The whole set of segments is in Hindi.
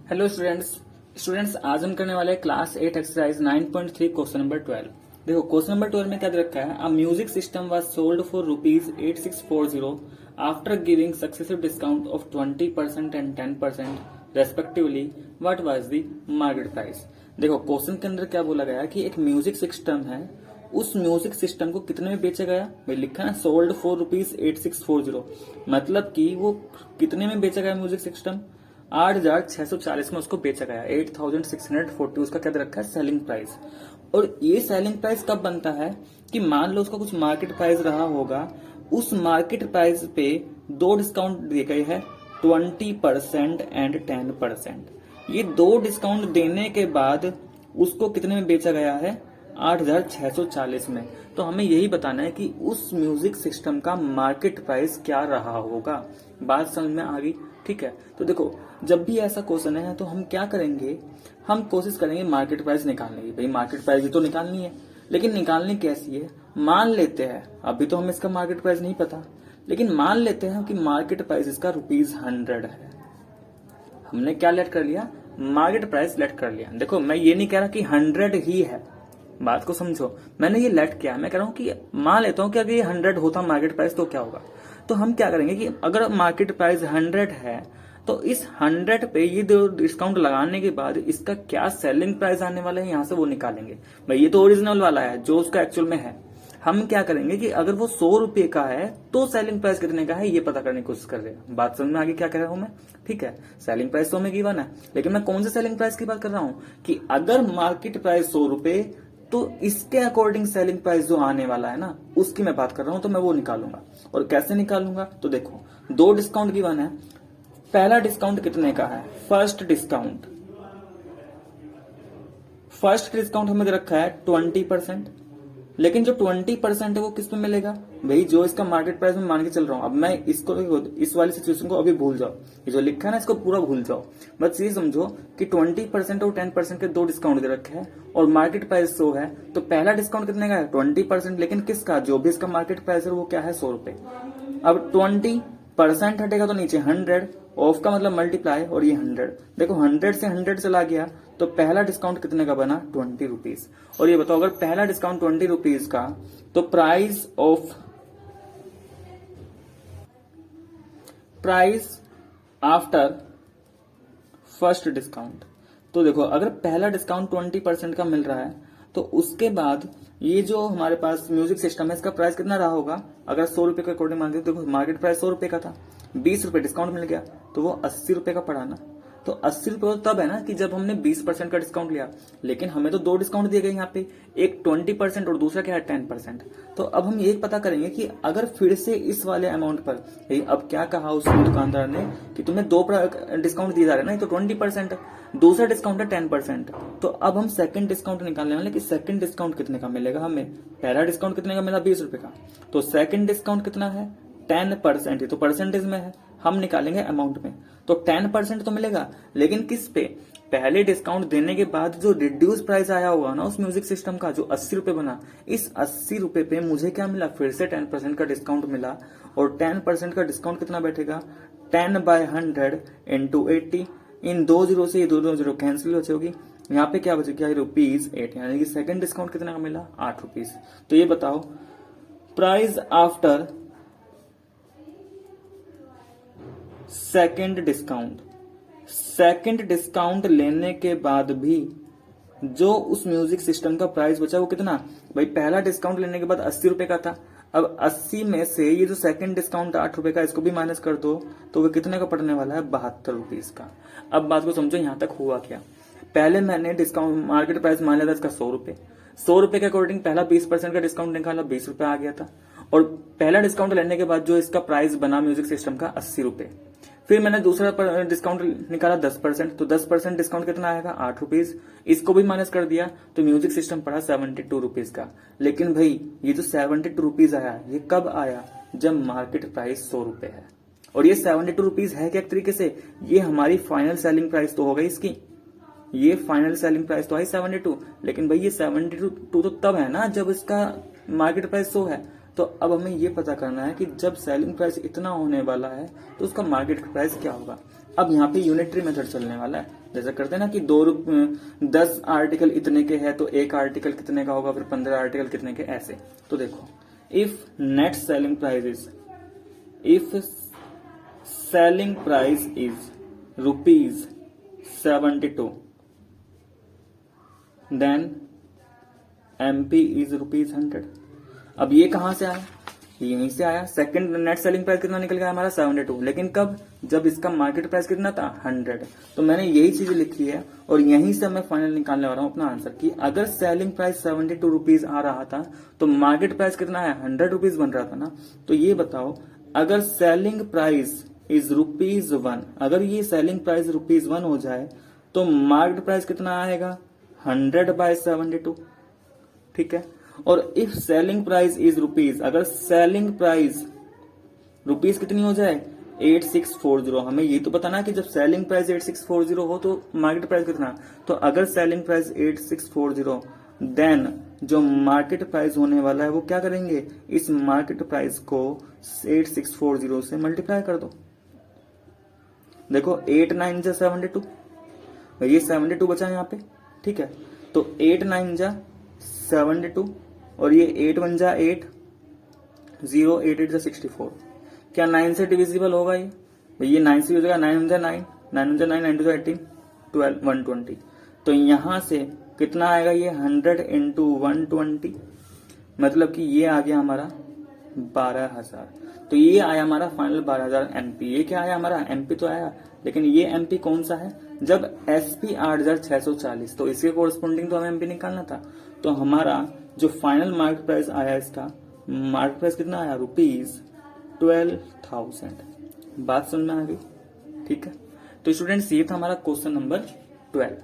हेलो स्टूडेंट्स आज हम करने वाले हैं क्लास 8 एक्सरसाइज 9.3 क्वेश्चन नंबर 12। देखो क्वेश्चन नंबर 12 में क्या दे रखा है, अ music system was sold for ₹8640 after giving successive discount of 20% and 10% respectively, what was the market price. देखो क्वेश्चन के अंदर क्या बोला गया है कि एक म्यूजिक सिस्टम है, उस म्यूजिक सिस्टम को कितने में बेचा गया, भाई लिखा है सोल्ड फॉर ₹8640, मतलब कि वो कितने में बेचा गया म्यूजिक सिस्टम 8,640 में उसको बेचा गया। 8,640 उसका क्या दे रखा है, सेलिंग प्राइस। और ये सेलिंग प्राइस कब बनता है कि मान लो उसका कुछ मार्केट प्राइस रहा होगा, उस मार्केट प्राइस पे दो डिस्काउंट दिए गए हैं 20% एंड 10%। ये दो डिस्काउंट देने के बाद उसको कितने में बेचा गया है, 8,640 में। तो हमें यही बताना है कि उस म्यूजिक सिस्टम का मार्केट प्राइस क्या रहा होगा। बात समझ में आ गई, ठीक है। तो देखो जब भी ऐसा क्वेश्चन है तो हम क्या करेंगे, हम कोशिश करेंगे मार्केट प्राइस निकालने की। भाई मार्केट प्राइस ही तो निकालनी है, लेकिन निकालनी कैसी है, मान लेते हैं अभी तो हमें इसका मार्केट प्राइस नहीं पता, लेकिन मान लेते हैं कि मार्केट प्राइस इसका ₹100 है। हमने क्या लेट कर लिया, मार्केट प्राइस लेट कर लिया। देखो मैं ये नहीं कह रहा कि 100 ही है, बात को समझो, मैंने ये लेट किया। मैं कह रहा हूं कि मान लेता हूं कि अगर ये 100 होता मार्केट प्राइस तो क्या होगा। तो हम क्या करेंगे कि अगर मार्केट प्राइस 100 है तो इस 100 पे ये दो डिस्काउंट लगाने के बाद इसका क्या सेलिंग प्राइस आने वाला है, यहां से वो निकालेंगे। भाई ये तो ओरिजिनल वाला है जो उसका एक्चुअल में है। हम क्या करेंगे कि अगर वो ₹100 का है तो सेलिंग प्राइस कितने का है ये पता करने की कोशिश कर रहे हैं। बात समझ में आगे क्या कह रहा हूं मैं, ठीक है। सेलिंग प्राइस 100 में गिवन है, लेकिन मैं कौन से सेलिंग प्राइस की बात कर रहा हूं कि अगर मार्केट प्राइस ₹100 तो इसके अकॉर्डिंग सेलिंग प्राइस जो आने वाला है ना, उसकी मैं बात कर रहा हूं, तो मैं वो निकालूंगा। और कैसे निकालूंगा, तो देखो दो डिस्काउंट गिवन है। पहला डिस्काउंट कितने का है, फर्स्ट डिस्काउंट हमें दे रखा है 20%, लेकिन जो 20% है वो किस में मिलेगा, भाई जो इसका मार्केट प्राइस में मान के चल रहा हूं। अब मैं इसको, इस वाली सिचुएशन को अभी भूल जाओ, ये जो लिखा है ना इसको पूरा भूल जाओ। बस ये समझो कि 20% और 10% के दो डिस्काउंट दे रखे हैं और मार्केट प्राइस 100 है। तो पहला डिस्काउंट कितने का है, 20%, लेकिन किसका, जो भी इसका मार्केट प्राइस है वो क्या है, ₹100। अब 20% हटेगा तो नीचे 100, ऑफ का मतलब मल्टीप्लाई, और ये 100। देखो 100 से 100 चला गया तो पहला डिस्काउंट कितने का बना, ₹20। और ये बताओ अगर पहला डिस्काउंट ₹20 का, तो प्राइस आफ्टर फर्स्ट डिस्काउंट। तो देखो अगर पहला डिस्काउंट 20% का मिल रहा है तो उसके बाद ये जो हमारे पास म्यूजिक सिस्टम है इसका प्राइस कितना रहा होगा। अगर ₹100 के अकॉर्डिंग मांगे तो देखो मार्केट प्राइस ₹100 का था, ₹20 डिस्काउंट मिल गया तो वो ₹80 का पड़ा ना। तो ₹80 तब है ना कि जब हमने 20% का डिस्काउंट लिया, लेकिन हमें तो दो डिस्काउंट दिए गए यहाँ पे, एक 20% और दूसरा क्या है 10%। तो अब हम ये पता करेंगे कि अगर फिर से इस वाले अमाउंट पर, अब क्या कहा उस दुकानदार ने कि तुम्हें दो डिस्काउंट दिए जा रहे हैं ना, तो 20%, दूसरा डिस्काउंट है 10%। तो अब हम सेकंड डिस्काउंट निकालने वाले कि सेकंड डिस्काउंट कितने का मिलेगा हमें। पहला डिस्काउंट कितने का मिला, ₹20 का, तो सेकंड डिस्काउंट कितना है, 10%। तो परसेंटेज में है, हम निकालेंगे अमाउंट में। तो 10% तो मिलेगा, लेकिन किस पे, पहले डिस्काउंट देने के बाद जो रिड्यूस प्राइस आया होगा ना उस म्यूजिक सिस्टम का, जो ₹80 बना, इस ₹80 पे मुझे क्या मिला, फिर से 10% का डिस्काउंट मिला। और 10% का डिस्काउंट कितना बैठेगा, 10/100 इंटू 80। इन दो जीरो से ये दो जीरो कैंसिल हो जाएगी, यहाँ पे क्या बचेगा, ₹8, यानी कि सेकंड डिस्काउंट कितना का मिला, ₹8। तो ये बताओ प्राइस आफ्टर सेकंड डिस्काउंट लेने के बाद भी जो उस म्यूजिक सिस्टम का प्राइस बचा वो कितना, भाई पहला डिस्काउंट लेने के बाद ₹80 का था। अब 80 में से ये जो सेकंड डिस्काउंट ₹8 का, इसको भी माइनस कर दो तो वो कितने का पड़ने वाला है, ₹72 का। अब बात को समझो यहां तक हुआ क्या, पहले मैंने डिस्काउंट मार्केट प्राइस मान लिया था इसका ₹100 के अकॉर्डिंग पहला 20% का डिस्काउंट निकाला, ₹20 आ गया था। और पहला डिस्काउंट लेने के बाद जो इसका प्राइस बना म्यूजिक सिस्टम का, ₹80। फिर मैंने दूसरा डिस्काउंट निकाला 10%, तो 10% डिस्काउंट कितना आएगा, ₹8। इसको भी माइनस कर दिया तो म्यूजिक सिस्टम पड़ा ₹72 का। लेकिन भाई ये जो ₹72 आया ये कब आया, जब मार्केट प्राइस ₹100 है। और ये ₹72 है क्या, एक तरीके से ये हमारी फाइनल सेलिंग प्राइस तो हो गई इसकी, ये फाइनल सेलिंग प्राइस तो आई 72। लेकिन भाई ये 72 तो तब है ना जब इसका मार्केट प्राइस 100 है। तो अब हमें ये पता करना है कि जब सेलिंग प्राइस इतना होने वाला है तो उसका मार्केट प्राइस क्या होगा। अब यहाँ पे यूनिटरी मेथड चलने वाला है, जैसा करते हैं ना कि 10 आर्टिकल इतने के हैं तो एक आर्टिकल कितने का होगा, फिर 15 आर्टिकल कितने के, ऐसे। तो देखो if net selling price is, if selling price is ₹72, then MP is ₹100। अब ये कहां से आया, यहीं से आया। सेकंड नेट सेलिंग प्राइस कितना निकल गया हमारा 72, लेकिन कब, जब इसका मार्केट प्राइस कितना था 100। तो मैंने यही चीज लिखी है और यहीं से मैं फाइनल निकालने वाला हूं अपना आंसर कि अगर सेलिंग प्राइस 72 रुपीज आ रहा था तो मार्केट प्राइस कितना है 100 रुपीज बन रहा था ना। तो ये बताओ अगर सेलिंग प्राइस इज ₹1, अगर ये सेलिंग प्राइस ₹1 हो जाए तो मार्केट प्राइस कितना आएगा 100/72, ठीक है। और if selling price is rupees, अगर सेलिंग प्राइस रुपीज कितनी हो जाए 8640, हमें ये तो पता ना कि जब सेलिंग प्राइस 8640 हो तो मार्केट प्राइस कितना, तो अगर सेलिंग प्राइस 8640 देन जो मार्केट प्राइस होने वाला है वो क्या करेंगे, इस मार्केट प्राइस को 8640 से मल्टीप्लाई कर दो। देखो 8 9 जा 72, ये 72 बचा यहाँ पे, ठीक है। तो 8 9 जा 72 और ये 8 1 जा 8, 0 8 8 जा 64। क्या 9 से डिविजिबल होगा ये, ये 9 से हो जाएगा, 9 1 जा 9, 9 1 जा 9, 9 2 जा 18, 12 120। तो यहां से कितना आएगा ये 100 इंटू 120, मतलब कि ये आ गया हमारा 12,000। तो ये आया हमारा फाइनल 12,000 MP। ये क्या आया हमारा MP तो आया, लेकिन ये MP कौन सा है, जब SP 8,640, तो इसके कोरस्पोंडिंग तो हमें MP निकालना था। तो हमारा जो फाइनल मार्केट प्राइस आया, इसका मार्केट प्राइस कितना आया ₹12,000। बात समझ में आ गई, ठीक है। तो स्टूडेंट्स ये था हमारा क्वेश्चन नंबर 12।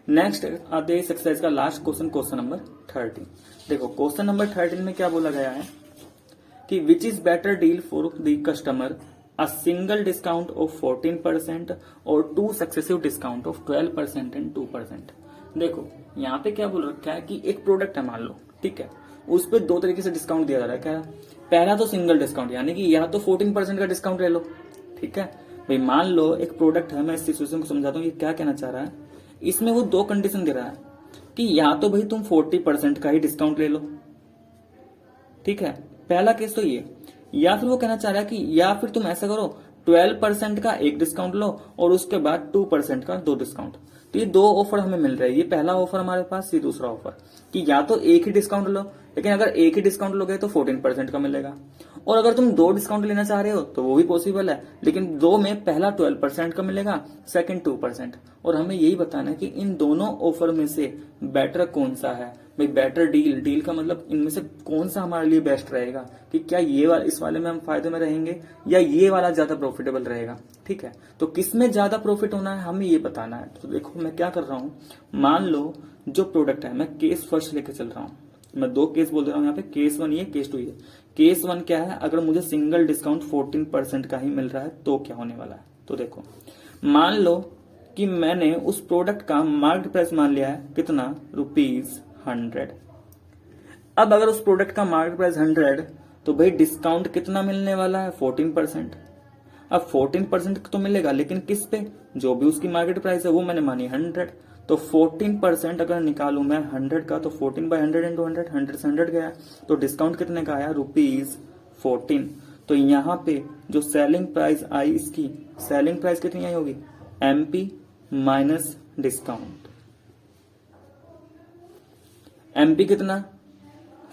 नेक्स्ट आते हैं इस एक्सरसाइज का लास्ट क्वेश्चन, क्वेश्चन नंबर 13। देखो क्वेश्चन नंबर 13 में क्या बोला गया है कि which is better deal for the customer, a single discount of 14% और 2 सक्सेसिव डिस्काउंट ऑफ 12% एंड 2%। देखो यहाँ पे क्या बोल रखा है कि एक प्रोडक्ट है मान लो, ठीक है, उस पर 2 तरीके से डिस्काउंट दिया जा रहा है। क्या, पहला तो सिंगल डिस्काउंट, यानी कि या तो 14% का डिस्काउंट ले लो, ठीक है भाई। मान लो एक प्रोडक्ट है, मैं इस सिचुएशन को समझाता हूँ, ये क्या कहना चाह रहा है। इसमें वो 2 कंडीशन दे रहा है कि या तो भाई तुम 40% का ही डिस्काउंट ले लो, ठीक है, पहला केस तो ये, या फिर वो कहना चाह रहा है कि या फिर तुम ऐसा करो 12% का एक डिस्काउंट लो और उसके बाद 2% का 2 डिस्काउंट। तो ये 2 ऑफर हमें मिल रहा है, ये पहला ऑफर हमारे पास, ये दूसरा ऑफर कि या तो एक ही डिस्काउंट लो, लेकिन अगर एक ही डिस्काउंट लोगे तो 14% का मिलेगा, और अगर तुम 2 डिस्काउंट लेना चाह रहे हो तो वो भी पॉसिबल है, लेकिन 2 में पहला 12% का मिलेगा, सेकंड 2%। और हमें यही बताना है कि इन दोनों ऑफर में से बेटर कौन सा है भाई, बेटर डील, डील का मतलब इनमें से कौन सा हमारे लिए बेस्ट रहेगा, कि क्या ये वाला, इस वाले में हम फायदे में रहेंगे या ये वाला ज्यादा प्रॉफिटेबल रहेगा, ठीक है। तो किस में ज्यादा प्रॉफिट होना है हमें ये बताना है। तो देखो मैं क्या कर रहा हूं, मान लो जो प्रोडक्ट है, मैं केस फर्स्ट लेके चल रहा हूं, मैं 2 केस बोल रहा हूं यहाँ पे, केस 1 ये, केस 2 ये। केस 1 क्या है, अगर मुझे सिंगल डिस्काउंट 14% का ही मिल रहा है तो क्या होने वाला है। तो देखो मान लो कि मैंने उस प्रोडक्ट का मार्केट प्राइस मान लिया है कितना, ₹100। अब अगर उस प्रोडक्ट का मार्केट प्राइस 100, तो भाई डिस्काउंट कितना मिलने वाला है 14%। अब 14% तो मिलेगा, लेकिन किस पे, जो भी उसकी मार्केट प्राइस है वो मैंने मानी 100। तो 14% अगर निकालू मैं 100 का, तो 14/100 इंटू 100, 100 से 100 गया, तो डिस्काउंट कितने का आया ₹14। तो यहाँ पे जो सेलिंग प्राइस आई, इसकी सेलिंग प्राइस कितनी आई होगी, MP माइनस डिस्काउंट। MP कितना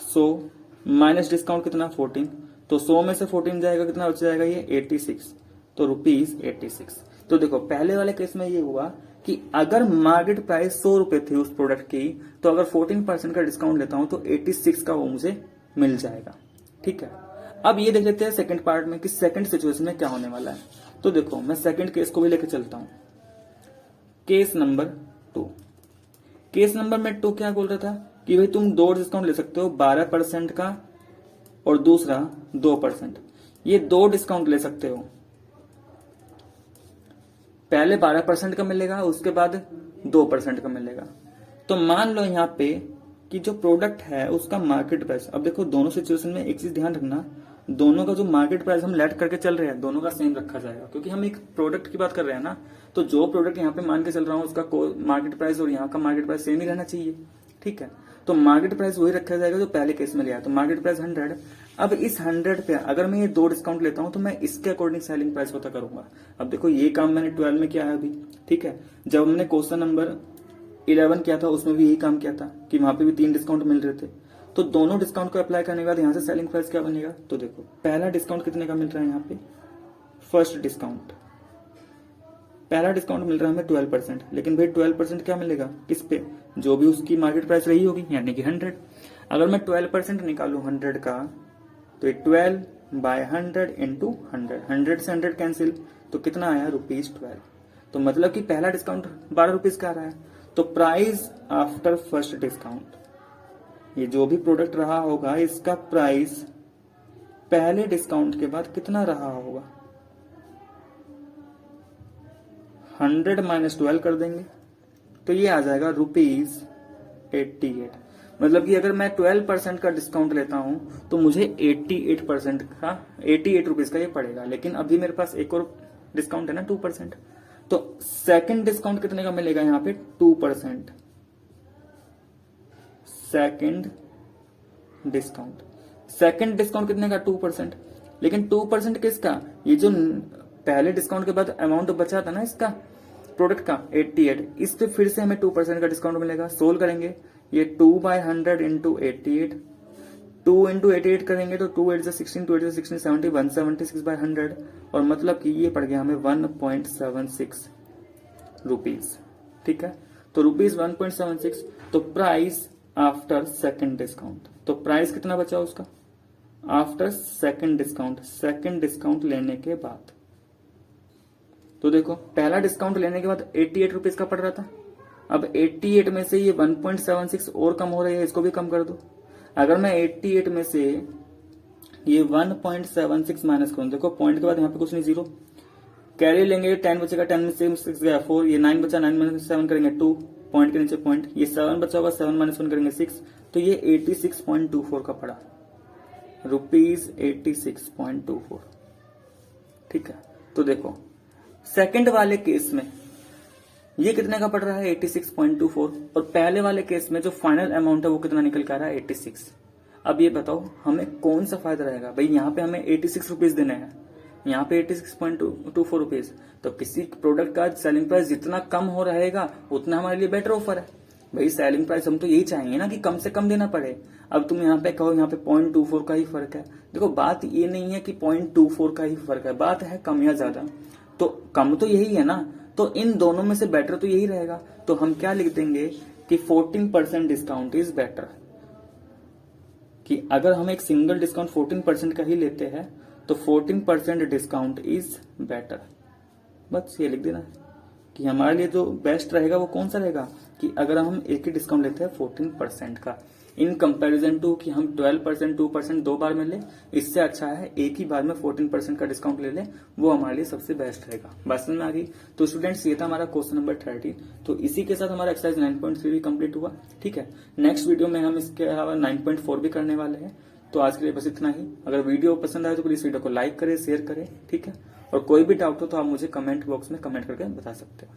100 माइनस डिस्काउंट कितना 14, तो 100 में से 14 जाएगा, कितना बच जाएगा ये 86, तो ₹86। तो देखो पहले वाले केस में ये हुआ कि अगर मार्केट प्राइस 100 रुपए थी उस प्रोडक्ट की, तो अगर 14% का डिस्काउंट लेता हूं तो 86 का वो मुझे मिल जाएगा, ठीक है। अब ये देख लेते हैं सेकंड पार्ट में कि सेकंड सिचुएशन में क्या होने वाला है। तो देखो मैं सेकंड केस को भी लेकर चलता हूं, केस नंबर 2। केस नंबर में 2 क्या बोल रहा था कि भाई तुम 2 डिस्काउंट ले सकते हो, 12% का और दूसरा 2%। ये 2 डिस्काउंट ले सकते हो, पहले 12% का मिलेगा, उसके बाद 2% का मिलेगा। तो मान लो यहाँ पे कि जो प्रोडक्ट है उसका मार्केट प्राइस, अब देखो दोनों सिचुएशन में एक चीज ध्यान रखना, दोनों का जो मार्केट प्राइस हम लेट करके चल रहे हैं दोनों का सेम रखा जाएगा, क्योंकि हम एक प्रोडक्ट की बात कर रहे हैं ना। तो जो प्रोडक्ट यहाँ पे मान के चल रहा हूँ उसका मार्केट प्राइस और यहाँ का मार्केट प्राइस सेम ही रहना चाहिए, ठीक है। तो मार्केट प्राइस वही रखा जाएगा जो पहले केस में लिया, तो मार्केट प्राइस 100। अब इस 100 पे अगर मैं ये 2 डिस्काउंट लेता हूं तो मैं इसके अकॉर्डिंग सेलिंग प्राइस पता करूंगा। अब देखो ये काम मैंने 12 में किया है अभी, ठीक है। जब हमने क्वेश्चन नंबर 11 किया था उसमें भी यही काम किया था कि वहां पे भी 3 डिस्काउंट मिल रहे थे। तो दोनों डिस्काउंट को अप्लाई करने के बाद यहाँ से सेलिंग प्राइस क्या बनेगा, तो देखो पहला डिस्काउंट कितने का मिल रहा है यहाँ पे, फर्स्ट डिस्काउंट, पहला डिस्काउंट मिल रहा है हमें 12%, लेकिन भाई 12% क्या मिलेगा किस पे, जो भी उसकी मार्केट प्राइस रही होगी यानी कि 100। अगर मैं 12% निकालू 100 का तो ये 12/100 इंटू 100 से 100 कैंसिल, तो कितना आया ₹12। तो मतलब कि पहला डिस्काउंट 12 रुपीज का आ रहा है। तो प्राइस आफ्टर फर्स्ट डिस्काउंट, ये जो भी प्रोडक्ट रहा होगा इसका प्राइस पहले डिस्काउंट के बाद कितना रहा होगा, 100 माइनस 12 कर देंगे तो ये आ जाएगा ₹88। मतलब कि अगर मैं 12% का डिस्काउंट लेता हूं तो मुझे 88 रुपीज का ये पड़ेगा। लेकिन अभी मेरे पास एक और डिस्काउंट है ना 2%, तो सेकंड डिस्काउंट कितने का मिलेगा यहाँ पे 2%, सेकंड डिस्काउंट कितने का 2%। लेकिन 2% किसका, ये जो पहले डिस्काउंट के बाद अमाउंट बचा था ना इसका प्रोडक्ट का 88, इस पे फिर से हमें 2% का डिस्काउंट मिलेगा। सोल्व करेंगे, ये 2/100 इंटू 88, 2 इंटू 88 करेंगे तो 2 8 16, 2 8 16 70, 176/100, और मतलब कि ये पड़ गया हमें 1.76 रुपीज, ठीक है। तो ₹1.76, तो प्राइस आफ्टर सेकंड डिस्काउंट, तो प्राइस कितना बचा उसका आफ्टर सेकंड डिस्काउंट लेने के बाद। तो देखो पहला डिस्काउंट लेने के बाद 88 रुपीज का पड़ रहा था, अब 88 में से ये 1.76 और कम हो रही है, इसको भी कम कर दो। अगर मैं 88 में से ये 1.76 माइनस करूं, देखो पॉइंट के बाद यहाँ पे कुछ नहीं, जीरो कैरी लेंगे, 10 बचेगा, 10 में से 6 गया 4, ये 9 बचा, 9 माइनस 7 करेंगे 2, पॉइंट के नीचे पॉइंट, ये 7 बचा होगा, 7 माइनस 1 करेंगे 6, तो ये 86.24 का पड़ा, ₹86.24, ठीक है। तो देखो सेकंड वाले केस में ये कितने का पड़ रहा है 86.24, और पहले वाले केस में जो फाइनल अमाउंट है वो कितना निकल कर आ रहा है 86। अब ये बताओ हमें कौन सा फायदा रहेगा, भाई यहाँ पे हमें 86 रुपीज देने हैं, यहाँ पे 86.24 रुपीज, तो किसी प्रोडक्ट का सेलिंग प्राइस जितना कम हो रहेगा उतना हमारे लिए बेटर ऑफर है। भाई सेलिंग प्राइस हम तो यही चाहेंगे ना कि कम से कम देना पड़े। अब तुम यहाँ पे कहो यहाँ पे 0.24 का ही फर्क है, देखो बात ये नहीं है कि 0.24 का ही फर्क है, बात है कम या ज्यादा, तो कम तो यही है ना, तो इन दोनों में से बेटर तो यही रहेगा। तो हम क्या लिख देंगे कि 14% डिस्काउंट इज बेटर, कि अगर हम एक सिंगल डिस्काउंट 14% का ही लेते हैं तो 14% डिस्काउंट इज बेटर। बस ये लिख देना कि हमारे लिए जो बेस्ट रहेगा वो कौन सा रहेगा, कि अगर हम एक ही डिस्काउंट लेते हैं 14% का, इन कंपैरिजन टू कि हम 12% 2% 2 बार में ले, इससे अच्छा है एक ही बार में 14% का डिस्काउंट ले लें, वो हमारे लिए सबसे बेस्ट रहेगा। बात समझ में आ गई। तो स्टूडेंट्स ये था हमारा क्वेश्चन नंबर 13। तो इसी के साथ हमारा एक्सरसाइज 9.3 भी कंप्लीट हुआ, ठीक है। नेक्स्ट वीडियो में हम इसके अलावा 9.4 भी करने वाले हैं। तो आज के लिए बस इतना ही। अगर वीडियो पसंद आए तो प्लीज वीडियो को लाइक करें, शेयर करें, ठीक है। और कोई भी डाउट हो तो आप मुझे कमेंट बॉक्स में कमेंट करके बता सकते हो।